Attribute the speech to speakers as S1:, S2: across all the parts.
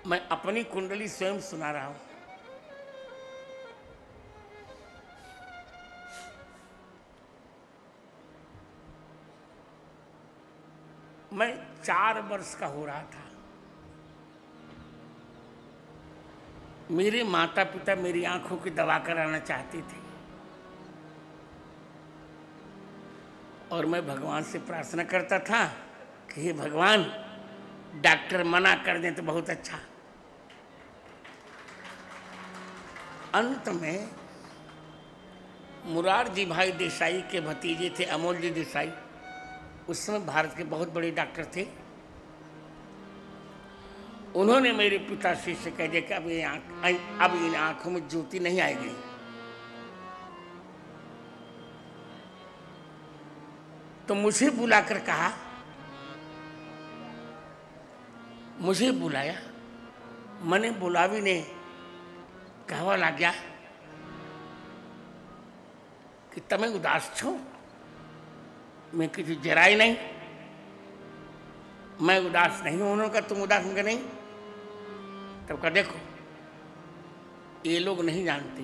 S1: मैं अपनी कुंडली स्वयं सुना रहा हूं। मैं 4 वर्ष का हो रहा था। मेरे माता पिता मेरी आंखों की दवा कराना चाहते थे और मैं भगवान से प्रार्थना करता था कि हे भगवान, डॉक्टर मना कर दें तो बहुत अच्छा। अंत में मुरारजी भाई देसाई के भतीजे थे अमोल जी देसाई, उस समय भारत के बहुत बड़े डॉक्टर थे। उन्होंने मेरे पिताश्री से कह दिया कि अब इन आंखों में ज्योति नहीं आएगी। तो मुझे बुलाकर कहा, मुझे बुलाया, मैंने बुलावी ने कहवा लग गया कि तमें उदास छो। मैं किसी जराई नहीं, मैं उदास नहीं हूं। उन्होंने कहा तुम उदास होंगे नहीं? तब कहा देखो, ये लोग नहीं जानते,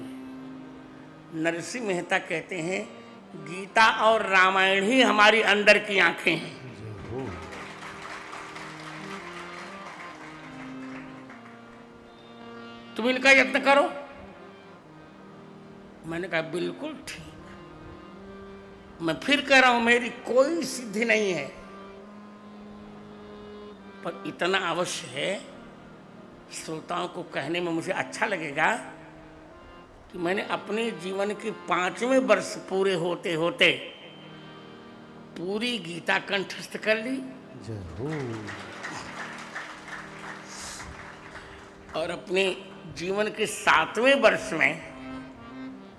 S1: नरसिंह मेहता कहते हैं गीता और रामायण ही हमारी अंदर की आंखें हैं। तुम इनका यत्न करो। मैंने कहा बिल्कुल ठीक। मैं फिर कह रहा हूं मेरी कोई सिद्धि नहीं है, पर इतना अवश्य है, श्रोताओं को कहने में मुझे अच्छा लगेगा कि मैंने अपने जीवन के 5वें वर्ष पूरे होते होते पूरी गीता कंठस्थ कर ली और अपने जीवन के 7वें वर्ष में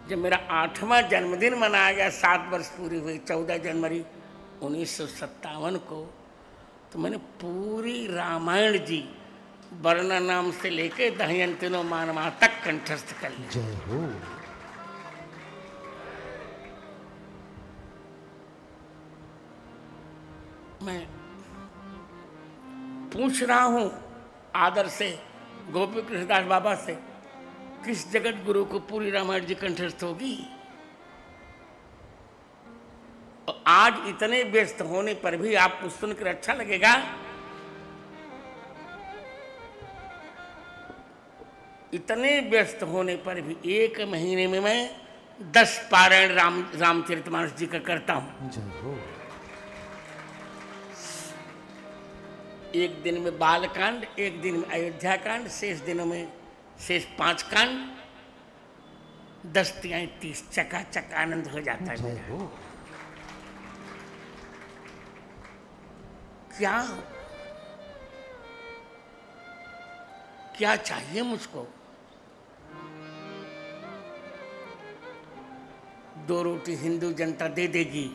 S1: जब मेरा 8वां जन्मदिन मनाया गया, 7 वर्ष पूरी हुई 14 जनवरी 1957 को, तो मैंने पूरी रामायण जी वर्ण नाम से लेके दहयंतिनो मानमा तक कंठस्थ कर लिया।
S2: जय हो।
S1: मैं पूछ रहा हूं आदर से गोपी कृष्णदास बाबा से, किस जगत गुरु को पूरी रामायण जी कंठस्थ होगी? और आज इतने व्यस्त होने पर भी आपको सुनकर अच्छा लगेगा। इतने व्यस्त होने पर भी 1 महीने में मैं 10 पारायण रामचरितमानस जी का करता हूं।
S2: जय हो।
S1: एक दिन में बालकांड, एक दिन में अयोध्या कांड, शेष दिनों में शेष 5 कांड, 10 तिहाई 30, चकाचक आनंद हो जाता है।
S2: जय हो।
S1: क्या चाहिए मुझको? 2 रोटी हिंदू जनता दे देगी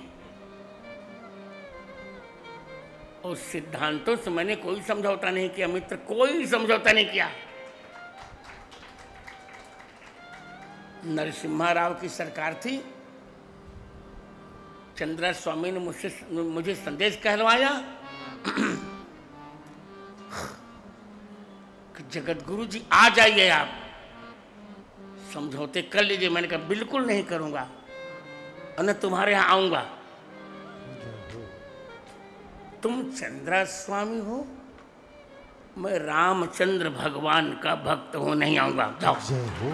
S1: और सिद्धांतों से मैंने कोई समझौता नहीं किया मित्र, कोई समझौता नहीं किया। नरसिम्हा राव की सरकार थी, चंद्रा स्वामी ने मुझे संदेश कहलवाया कि जगत गुरु जी आ जाइए, आप समझौते कर लीजिए। मैंने कहा बिल्कुल नहीं करूंगा और न तुम्हारे यहां आऊंगा। तुम चंद्रा स्वामी हो, मैं रामचंद्र भगवान का भक्त हूं, नहीं आऊंगा, जाओ।
S2: जय हो।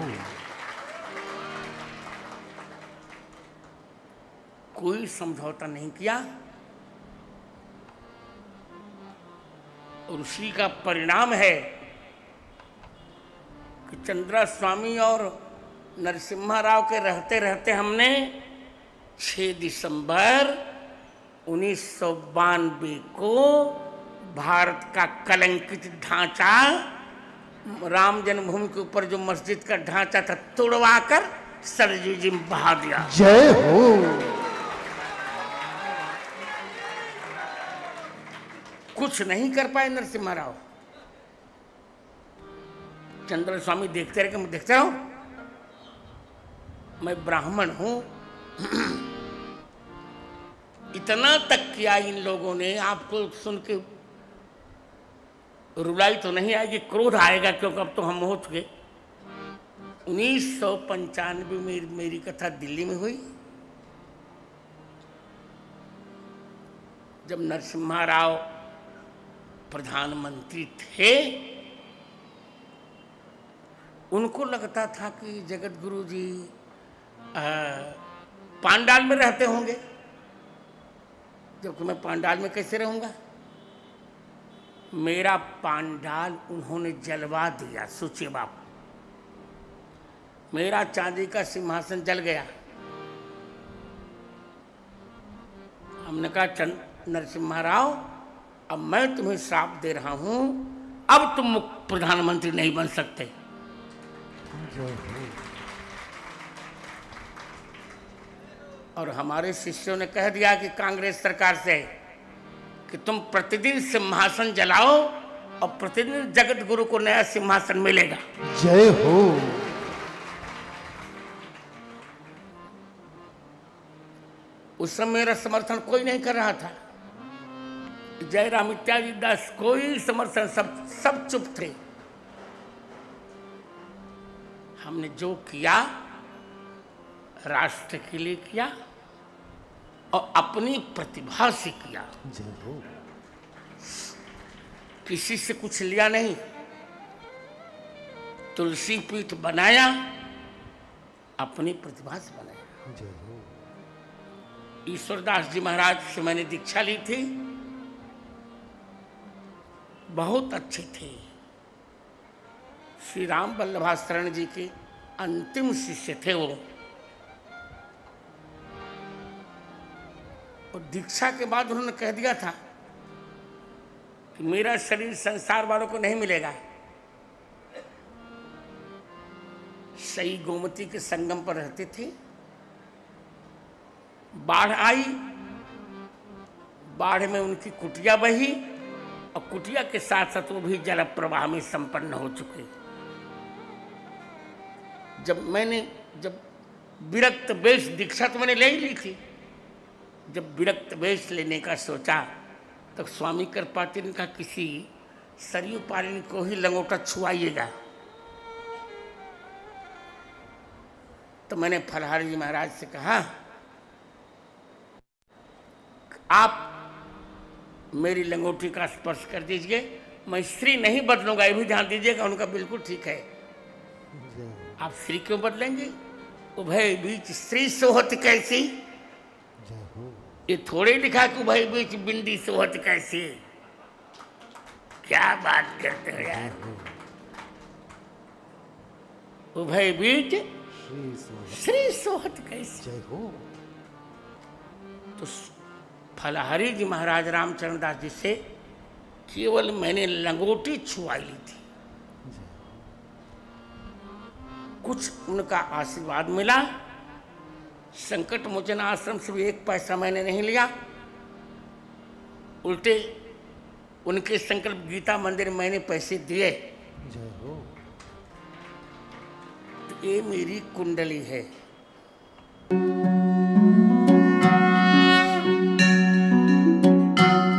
S1: कोई समझौता नहीं किया और उसी का परिणाम है कि चंद्रा स्वामी और नरसिम्हा राव के रहते रहते हमने 6 दिसंबर 1992 को भारत का कलंकित ढांचा, राम जन्मभूमि के ऊपर जो मस्जिद का ढांचा था, तोड़वाकर सरजू जी में बहा दिया।
S2: जय हो।
S1: कुछ नहीं कर पाए नरसिम्हा राव। चंद्र स्वामी देखते रहे कि मैं देखते रहो, मैं ब्राह्मण हूं। इतना तक किया इन लोगों ने, आपको सुन के रुलाई तो नहीं आएगी, क्रोध आएगा, क्योंकि अब तो हम हो चुके। 1995 में मेरी कथा दिल्ली में हुई, जब नरसिम्हा राव प्रधानमंत्री थे। उनको लगता था कि जगत गुरु जी पांडाल में रहते होंगे, जबकि मैं पांडाल में कैसे रहूंगा। मेरा पांडाल उन्होंने जलवा दिया। सोचिए बाप, मेरा चांदी का सिंहासन जल गया। हमने कहा नरसिम्हा राव, अब मैं तुम्हें श्राप दे रहा हूं, अब तुम प्रधानमंत्री नहीं बन सकते। और हमारे शिष्यों ने कह दिया कि कांग्रेस सरकार से कि तुम प्रतिदिन सिंहासन जलाओ और प्रतिदिन जगत गुरु को नया सिंहासन मिलेगा।
S2: जय हो।
S1: उस समय मेरा समर्थन कोई नहीं कर रहा था। जयराम इत्यादि दास कोई समर्थन, सब चुप थे। हमने जो किया राष्ट्र के लिए किया और अपनी प्रतिभा से किया। किसी से कुछ लिया नहीं। तुलसी पीठ बनाया, अपनी प्रतिभा से बनाया। ईश्वरदास जी महाराज से मैंने दीक्षा ली थी, बहुत अच्छे थे। श्री राम वल्लभाशरण जी के अंतिम शिष्य थे वो। और दीक्षा के बाद उन्होंने कह दिया था कि मेरा शरीर संसार वालों को नहीं मिलेगा। सई गोमती के संगम पर रहते थे। बाढ़ आई, बाढ़ में उनकी कुटिया बही और कुटिया के साथ साथ वो भी जल प्रवाह में संपन्न हो चुके। जब विरक्त वेश, दीक्षा तो मैंने ले ही ली थी। जब विरक्त वेश लेने का सोचा तो स्वामी कृपाती ने कहा किसी सरयू पारिनी को ही लंगोटा छुआइएगा। तो मैंने फलहारी जी महाराज से कहा आप मेरी लंगोटी का स्पर्श कर दीजिए, मैं स्त्री नहीं बदलूंगा, ये भी ध्यान दीजिएगा। उनका बिल्कुल ठीक है। आप स्त्री क्यों बदलेंगे? उभय बीच स्त्री सोहत कैसी, ये थोड़े लिखा कि उभय बीच बिंदी सोहत कैसी। क्या बात करते हो यार। उभय बीच श्री सोहत कैसी। तो फलहारी जी महाराज रामचरण दास जी से केवल मैंने लंगोटी छुआई ली थी। कुछ उनका आशीर्वाद मिला। संकट मोचन आश्रम से भी 1 पैसा मैंने नहीं लिया। उल्टे उनके संकल्प गीता मंदिर में मैंने पैसे दिए। तो ये मेरी कुंडली है।